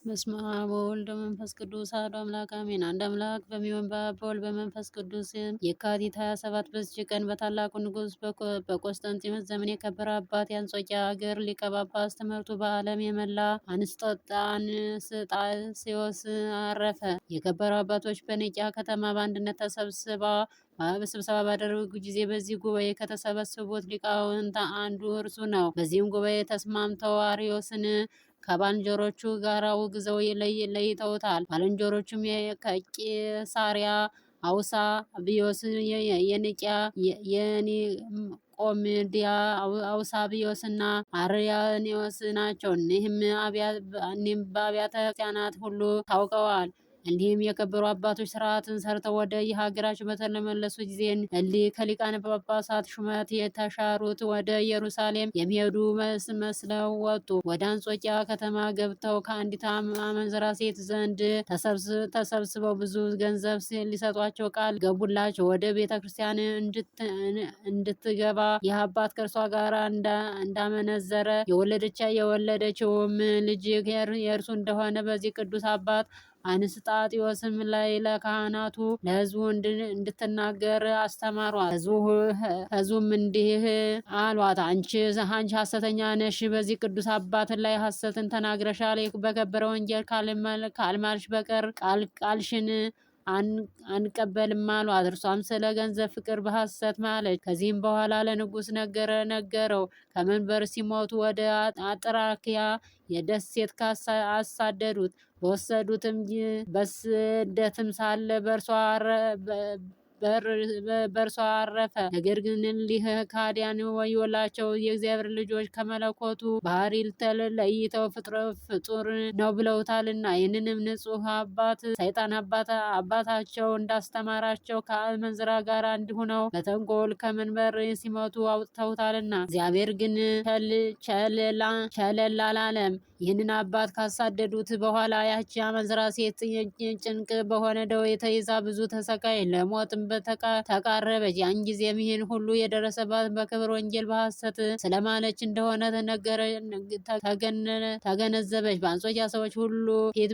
በስመ አብ ወወልድ ወመንፈስ ቅዱስ አሐዱ አምላክ አሜን። አንድ አምላክ በሚሆን በአብ በወልድ በመንፈስ ቅዱስ የካቲት 27 በዚች ቀን በታላቁ ንጉሥ በቆስጠንጢኖስ ዘመን የከበረ አባት የአንጾኪያ አገር ሊቀ ጳጳስ ትምህርቱ በዓለም የመላ አንስጣሴዎስ አረፈ። የከበሩ አባቶች በኒቅያ ከተማ በአንድነት ስብሰባ ባደረጉ ጊዜ በዚህ ጉባኤ ከተሰበሰቡት ሊቃውንት አንዱ እርሱ ነው። በዚህም ጉባኤ ተስማምተው አርዮስን ከባልንጀሮቹ ጋር አውግዘው ለይተውታል። ባልንጀሮቹም ከቂሳሪያ አውሳ አብዮስ፣ የኒቅያ የኒቆሜዲያ አውሳብዮስ እና አርያኒዎስ ናቸው። እኒህም በአብያተ ክርስቲያናት ሁሉ ታውቀዋል። እንዲህም የከበሩ አባቶች ስርዓትን ሰርተው ወደ የሀገራቸው በተመለሱ ጊዜ እሊህ ከሊቃነ ጳጳሳት ሹመት የተሻሩት ወደ ኢየሩሳሌም የሚሄዱ መስለው ወጡ። ወደ አንጾኪያ ከተማ ገብተው ከአንዲት አመንዝራ ሴት ዘንድ ተሰብስበው ብዙ ገንዘብ ሊሰጧቸው ቃል ገቡላቸው። ወደ ቤተ ክርስቲያን እንድትገባ ይህ አባት ከእርሷ ጋር እንዳመነዘረ የወለደችውም ልጅ የእርሱ እንደሆነ በዚህ ቅዱስ አባት አንስጣጢዮስም ላይ ለካህናቱ ለሕዝቡ እንድትናገር አስተማሯት። ሕዝቡም እንዲህ አሏት፣ አንቺ ሐሰተኛ ነሽ፣ በዚህ ቅዱስ አባት ላይ ሐሰትን ተናግረሻል። በከበረ ወንጌል ካልማልሽ በቀር ቃልሽን አንቀበልም አሏት። እርሷም ስለ ገንዘብ ፍቅር በሐሰት ማለች። ከዚህም በኋላ ለንጉሥ ነገረው። ከመንበር ሲሞቱ ወደ አጥራኪያ የደሴት አሳደዱት። በወሰዱትም በስደትም ሳለ በእርሷ አረፈ። ነገር ግን እሊህ ከሃዲያን ወዮላቸው! የእግዚአብሔር ልጆች ከመለኮቱ ባህሪ ለይተው ፍጡር ነው ብለውታልና። ይህንንም ንጹሕ አባት ሰይጣን አባታቸው እንዳስተማራቸው ከአመንዝራ ጋር እንዲሁነው በተንኮል ከመንበር ሲመቱ አውጥተውታልና። እግዚአብሔር ግን ቸለል አላለም። ይህንን አባት ካሳደዱት በኋላ ያቺ አመንዝራ ሴት ጭንቅ በሆነ ደዌ ተይዛ ብዙ ተሰቃይ ለሞትም ተቃረበች። ያን ጊዜም ይህን ሁሉ የደረሰባት በክብር ወንጌል በሐሰት ስለማለች እንደሆነ ተገነዘበች። በአንጾኪያ ሰዎች ሁሉ ፊት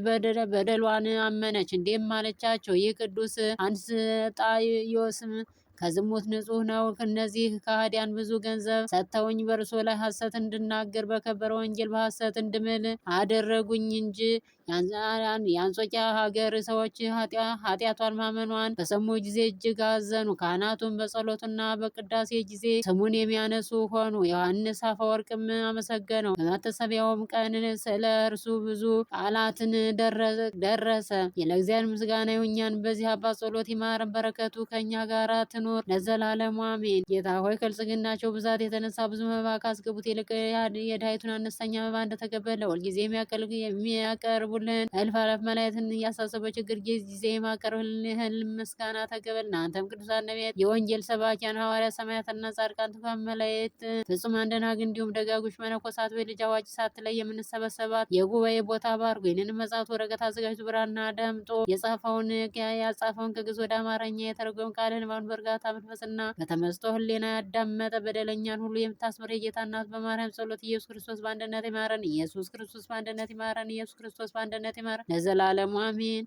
በደሏን አመነች። እንዲህም አለቻቸው፣ ይህ ቅዱስ አንስጣዮስም ከዝሙት ንጹሕ ነው። እነዚህ ከሃዲያን ብዙ ገንዘብ ሰጥተውኝ በእርሱ ላይ ሐሰት እንድናገር በከበረ ወንጌል በሐሰት እንድምል አደረጉኝ እንጂ። የአንጾኪያ ሀገር ሰዎች ኃጢአቷን ማመኗን በሰሙ ጊዜ እጅግ አዘኑ። ካህናቱን በጸሎትና በቅዳሴ ጊዜ ስሙን የሚያነሱ ሆኑ። ዮሐንስ አፈወርቅም አመሰገነው። በመታሰቢያውም ቀን ስለ እርሱ ብዙ ቃላትን ደረሰ። ለእግዚአብሔር ምስጋና ይሁን፣ እኛን በዚህ አባት ጸሎት ይማረን፣ በረከቱ ከእኛ ጋር ትኑር ለዘላለሙ አሜን። ጌታ ሆይ ከብልጽግናቸው ብዛት የተነሳ ብዙ መባ ካስገቡት ይልቅ የድሃይቱን አነስተኛ መባ እንደተቀበለ ሁልጊዜ የሚያቀርቡልን እልፍ አእላፍ መላእክትን እያሳሰበ ችግር ጊዜ የማቀርብልህን ምስጋና ተቀበል። እናንተም ቅዱሳን ነቢያት፣ የወንጌል ሰባኪያን ሐዋርያት፣ ሰማዕታትና ጻድቃን፣ ትጉሃን መላእክት፣ ፍጹማን ደናግል እንዲሁም ደጋጎች መነኮሳት በልጅ አዋቂ ሳትለይ የምንሰበሰባት የጉባኤ ቦታ ባርኩ። ይህንን መጽሐፍት ወረቀት አዘጋጅቶ ብራና ደምጦ ያጻፈውን ከግዕዝ ወደ አማርኛ የተረጎመ ቃልህን ባሁን በእርጋታ መንፈስና በተመስጦ ሕሊና ያዳመጠ በደለኛን ሁሉ የምታስምር የጌታ እናት በማርያም ጸሎት ኢየሱስ ክርስቶስ በአንድነት ይማረን። ኢየሱስ ክርስቶስ በአንድነት ይማረን። ኢየሱስ ክርስቶስ በአንድነት ይማረን ለዘላለሙ አሜን።